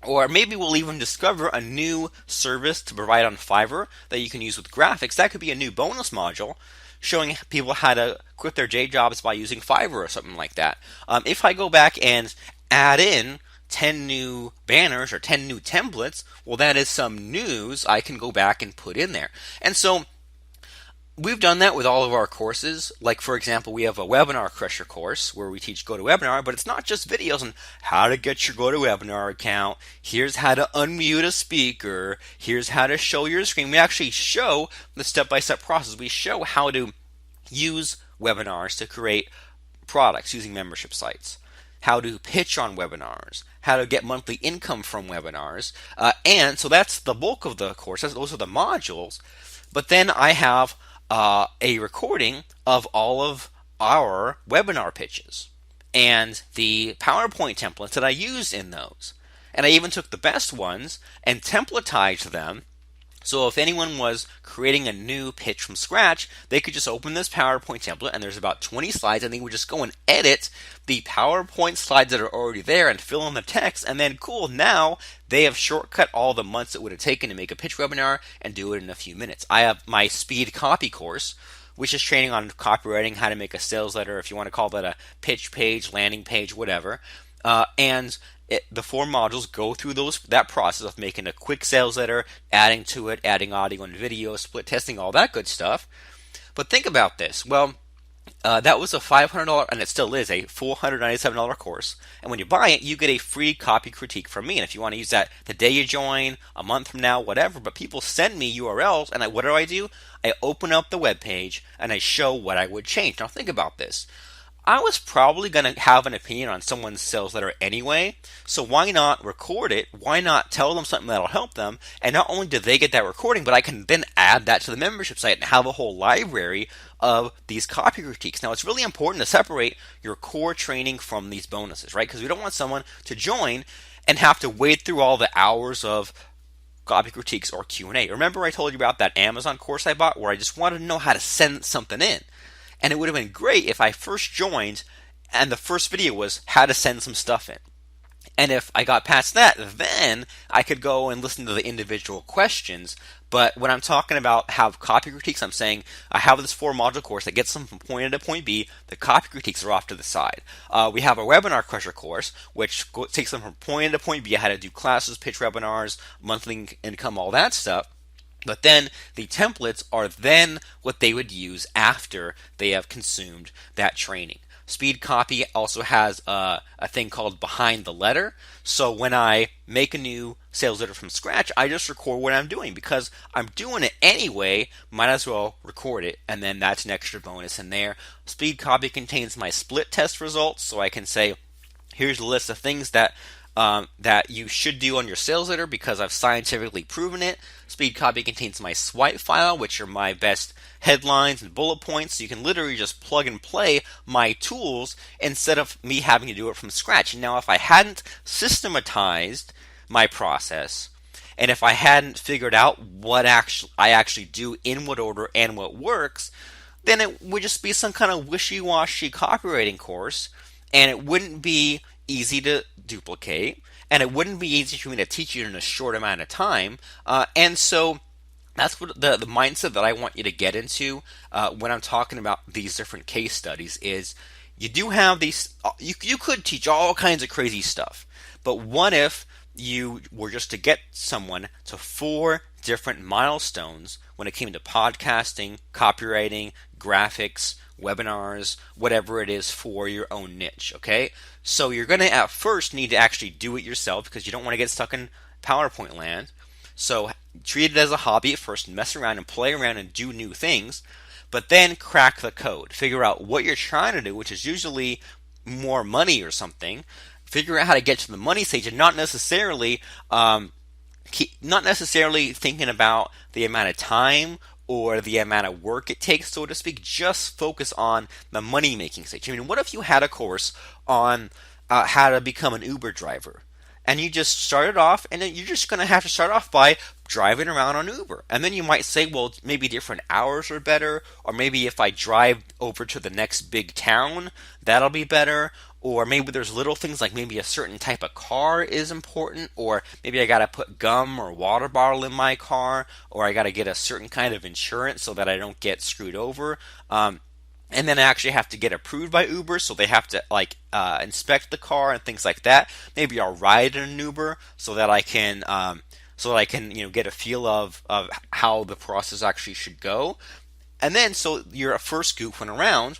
or maybe we'll even discover a new service to provide on Fiverr that you can use with graphics, that could be a new bonus module showing people how to quit their day jobs by using Fiverr or something like that. If I go back and add in 10 new banners or 10 new templates, well, that is some news I can go back and put in there. And so we've done that with all of our courses. Like, for example, we have a Webinar Crusher course where we teach GoToWebinar, but it's not just videos on how to get your GoToWebinar account. Here's how to unmute a speaker. Here's how to show your screen. We actually show the step-by-step process. We show how to use webinars to create products using membership sites, how to pitch on webinars, how to get monthly income from webinars. And so that's the bulk of the course. Those are the modules. But then I have a recording of all of our webinar pitches and the PowerPoint templates that I used in those. And I even took the best ones and templatized them. So if anyone was creating a new pitch from scratch, they could just open this PowerPoint template, and there's about 20 slides, and they would just go and edit the PowerPoint slides that are already there and fill in the text, and then cool, now they have shortcut all the months it would have taken to make a pitch webinar and do it in a few minutes. I have my speed copy course, which is training on copywriting, how to make a sales letter, if you want to call that a pitch page, landing page, whatever. The 4 modules go through that process of making a quick sales letter, adding to it, adding audio and video, split testing, all that good stuff. But think about this. Well, that was a $500, and it still is a $497 course. And when you buy it, you get a free copy critique from me. And if you want to use that the day you join, a month from now, whatever, but people send me URLs, and what do? I open up the web page and I show what I would change. Now think about this. I was probably going to have an opinion on someone's sales letter anyway, so why not record it? Why not tell them something that'll help them? And not only do they get that recording, but I can then add that to the membership site and have a whole library of these copy critiques. Now, it's really important to separate your core training from these bonuses, right? Because we don't want someone to join and have to wade through all the hours of copy critiques or Q&A. Remember I told you about that Amazon course I bought where I just wanted to know how to send something in? And it would have been great if I first joined and the first video was how to send some stuff in. And if I got past that, then I could go and listen to the individual questions. But when I'm talking about have copy critiques, I'm saying I have this 4 module course that gets them from point A to point B. The copy critiques are off to the side. We have a webinar crusher course, which takes them from point A to point B, how to do classes, pitch webinars, monthly income, all that stuff. But then the templates are then what they would use after they have consumed that training. Speed Copy also has a thing called behind the letter. So when I make a new sales letter from scratch, I just record what I'm doing because I'm doing it anyway. Might as well record it, and then that's an extra bonus in there. Speed Copy contains my split test results, so I can say, here's a list of things that you should do on your sales letter because I've scientifically proven it. Speed Copy contains my swipe file, which are my best headlines and bullet points. So you can literally just plug and play my tools instead of me having to do it from scratch. Now, if I hadn't systematized my process, and if I hadn't figured out what I actually do in what order and what works, then it would just be some kind of wishy-washy copywriting course, and it wouldn't be easy to duplicate, and it wouldn't be easy for me to teach you in a short amount of time. And so that's what the mindset that I want you to get into when I'm talking about these different case studies is you do have these, you could teach all kinds of crazy stuff, but what if you were just to get someone to 4 different milestones when it came to podcasting, copywriting, graphics, webinars, whatever it is for your own niche, okay? So you're going to at first need to actually do it yourself because you don't want to get stuck in PowerPoint land. So treat it as a hobby at first and mess around and play around and do new things, but then crack the code. Figure out what you're trying to do, which is usually more money or something. Figure out how to get to the money stage and not necessarily thinking about the amount of time or the amount of work it takes, so to speak. Just focus on the money-making stage. I mean, what if you had a course on how to become an Uber driver? And you just started off, and then you're just going to have to start off by driving around on Uber. And then you might say, well, maybe different hours are better, or maybe if I drive over to the next big town, that'll be better. Or maybe there's little things like maybe a certain type of car is important, or maybe I got to put gum or water bottle in my car, or I got to get a certain kind of insurance so that I don't get screwed over. And then I actually have to get approved by Uber, so they have to inspect the car and things like that. Maybe I'll ride in an Uber so that I can get a feel of how the process actually should go. And then so your first scoop went around.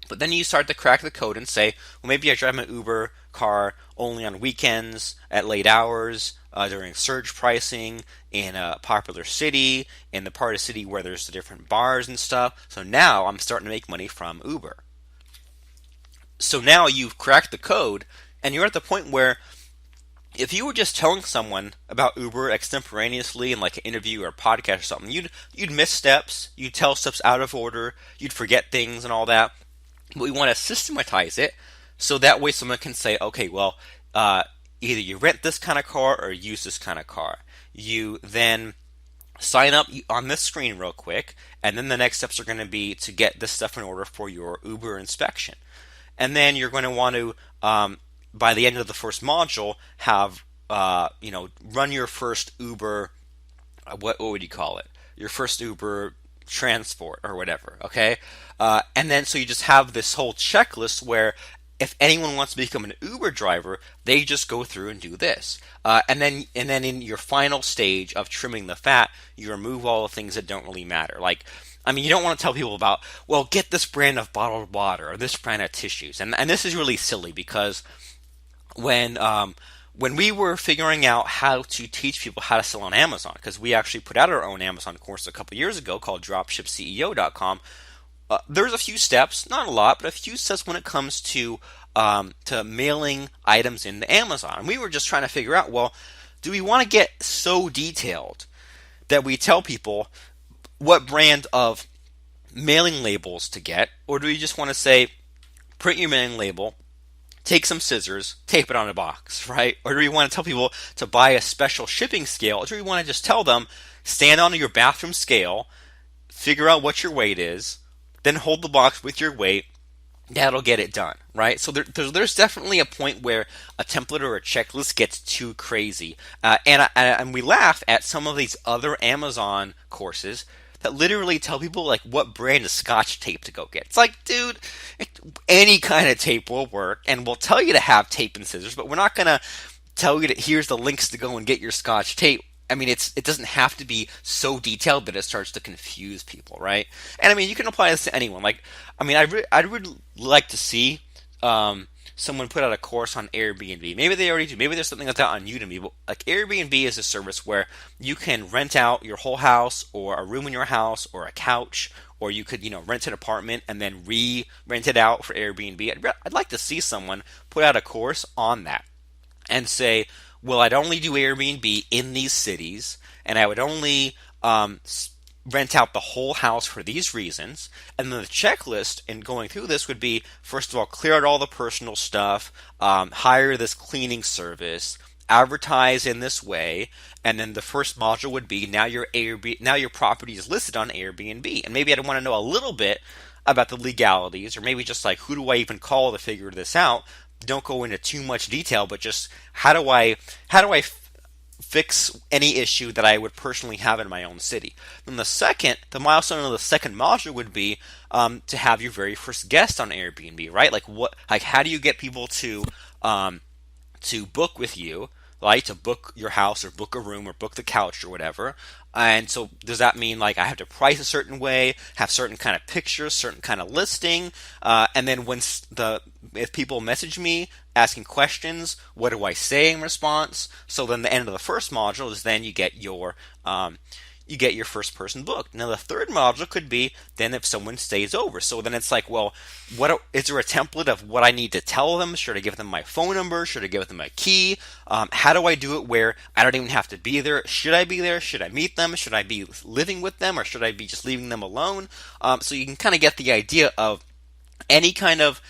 But then you start to crack the code and say, well, maybe I drive my Uber car only on weekends, at late hours, during surge pricing, in a popular city, in the part of the city where there's the different bars and stuff. So now I'm starting to make money from Uber. So now you've cracked the code, and you're at the point where if you were just telling someone about Uber extemporaneously in like an interview or a podcast or something, you'd miss steps, you'd tell steps out of order, you'd forget things and all that. But we want to systematize it so that way someone can say, okay, well, either you rent this kind of car or use this kind of car. You then sign up on this screen real quick, and then the next steps are going to be to get this stuff in order for your Uber inspection. And then you're going to want to, by the end of the first module, have run your first Uber. What would you call it? Your first Uber transport or whatever, okay? And then so you just have this whole checklist where if anyone wants to become an Uber driver, they just go through and do this. And then in your final stage of trimming the fat, you remove all the things that don't really matter. Like, I mean, you don't want to tell people about, well, get this brand of bottled water or this brand of tissues. And this is really silly because when we were figuring out how to teach people how to sell on Amazon, because we actually put out our own Amazon course a couple years ago called dropshipceo.com, there's a few steps, not a lot, but a few steps when it comes to mailing items into Amazon. And we were just trying to figure out, well, do we want to get so detailed that we tell people what brand of mailing labels to get, or do we just want to say, print your mailing label, take some scissors, tape it on a box, right? Or do we want to tell people to buy a special shipping scale? Or do we want to just tell them, stand on your bathroom scale, figure out what your weight is, then hold the box with your weight, that'll get it done, right? So there's definitely a point where a template or a checklist gets too crazy, and we laugh at some of these other Amazon courses that literally tell people like what brand of Scotch tape to go get. It's like, dude, any kind of tape will work, and we'll tell you to have tape and scissors, but we're not gonna tell you that here's the links to go and get your Scotch tape. I mean, it doesn't have to be so detailed that it starts to confuse people, right? And I mean, you can apply this to anyone. Like, I mean, I'd really like to see someone put out a course on Airbnb. Maybe they already do. Maybe there's something like that on Udemy. But like Airbnb is a service where you can rent out your whole house, or a room in your house, or a couch, or you could rent an apartment and then re-rent it out for Airbnb. I'd like to see someone put out a course on that and say, well, I'd only do Airbnb in these cities, and I would only rent out the whole house for these reasons. And then the checklist in going through this would be, first of all, clear out all the personal stuff, hire this cleaning service, advertise in this way, and then the first module would be now your property is listed on Airbnb, and maybe I'd want to know a little bit about the legalities, or maybe just like who do I even call to figure this out. Don't go into too much detail, but just how do I fix any issue that I would personally have in my own city. Then the milestone of the second module would be to have your very first guest on Airbnb, right? Like how do you get people to book with you, right? To book your house or book a room or book the couch or whatever. And so does that mean like I have to price a certain way, have certain kind of pictures, certain kind of listing, and then if people message me asking questions, what do I say in response? So then the end of the first module is then you get your first person booked. Now the third module could be then if someone stays over. So then it's like, well, is there a template of what I need to tell them? Should I give them my phone number? Should I give them a key? How do I do it where I don't even have to be there? Should I be there? Should I meet them? Should I be living with them, or should I be just leaving them alone? So you can kind of get the idea of any kind of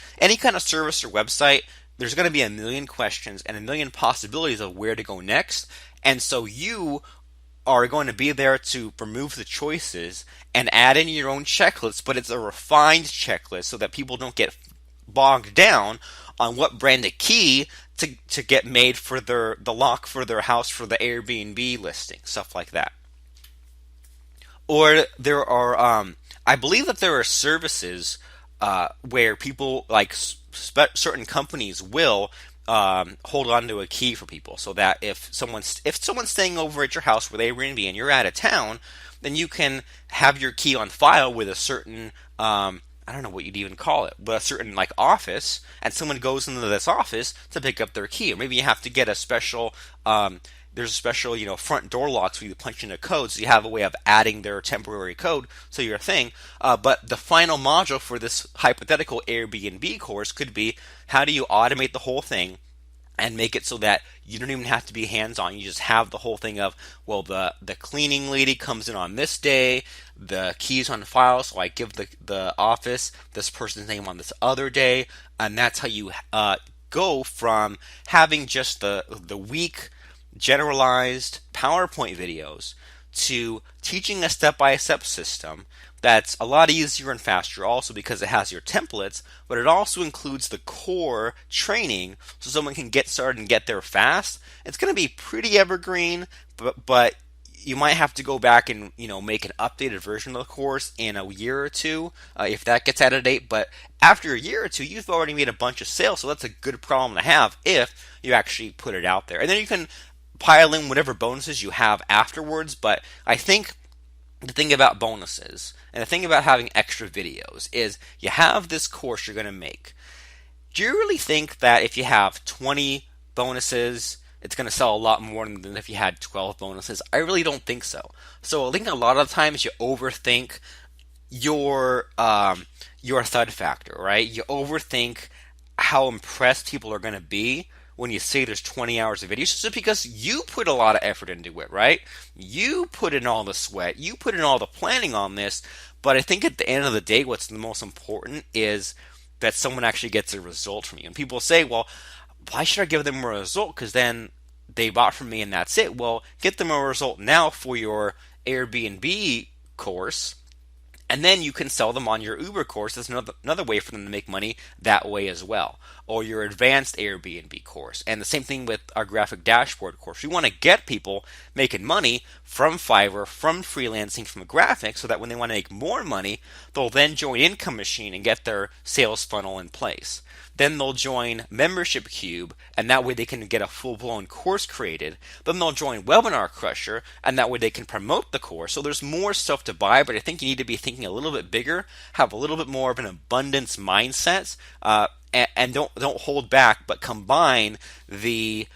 service or website. There's going to be a million questions and a million possibilities of where to go next. And so you are going to be there to remove the choices and add in your own checklist, but it's a refined checklist so that people don't get bogged down on what brand of key to get made for the lock for their house for the Airbnb listing, stuff like that. Or there are, I believe that there are services where people like certain companies will hold on to a key for people, so that if someone's staying over at your house with Airbnb and you're out of town, then you can have your key on file with a certain I don't know what you'd even call it, but a certain like office, and someone goes into this office to pick up their key. Or maybe you have to get a special there's a special front door locks where you punch in a code, so you have a way of adding their temporary code to your thing. But the final module for this hypothetical Airbnb course could be, how do you automate the whole thing and make it so that you don't even have to be hands-on. You just have the whole thing of, well, the cleaning lady comes in on this day, the keys on file, so I give the office this person's name on this other day, and that's how you go from having just the weak generalized PowerPoint videos to teaching a step-by-step system that's a lot easier and faster, also because it has your templates, but it also includes the core training so someone can get started and get there fast. It's going to be pretty evergreen, but you might have to go back and make an updated version of the course in a year or two if that gets out of date. But after a year or two, you've already made a bunch of sales, so that's a good problem to have if you actually put it out there. And then you can pile in whatever bonuses you have afterwards. But I think the thing about bonuses and the thing about having extra videos is you have this course you're going to make. Do you really think that if you have 20 bonuses, it's going to sell a lot more than if you had 12 bonuses? I really don't think so. So I think a lot of times you overthink your thud factor, right? You overthink how impressed people are going to be when you say there's 20 hours of videos, just because you put a lot of effort into it, right? You put in all the sweat, you put in all the planning on this, but I think at the end of the day, what's the most important is that someone actually gets a result from you. And people say, well, why should I give them a result? Because then they bought from me and that's it. Well, get them a result now for your Airbnb course, And then you can sell them on your Uber course. That's another way for them to make money that way as well. Or your advanced Airbnb course. And the same thing with our graphic dashboard course. We want to get people making money from Fiverr, from freelancing, from graphics, so that when they want to make more money, they'll then join Income Machine and get their sales funnel in place. Then they'll join Membership Cube, and that way they can get a full-blown course created. Then they'll join Webinar Crusher, and that way they can promote the course. So there's more stuff to buy, but I think you need to be thinking a little bit bigger, have a little bit more of an abundance mindset, and don't hold back, but combine the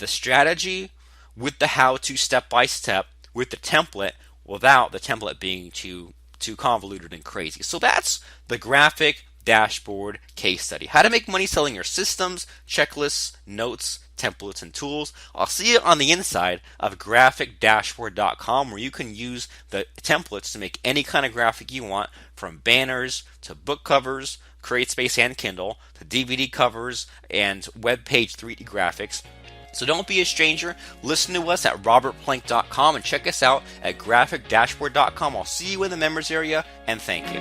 strategy with the how-to step-by-step with the template, without the template being too convoluted and crazy. So that's the graphic dashboard case study. How to make money selling your systems, checklists, notes, templates, and tools. I'll see you on the inside of graphicdashboard.com, where you can use the templates to make any kind of graphic you want, from banners to book covers, CreateSpace and Kindle, to DVD covers and web page 3D graphics. So don't be a stranger. Listen to us at robertplank.com and check us out at graphicdashboard.com. I'll see you in the members area, and thank you.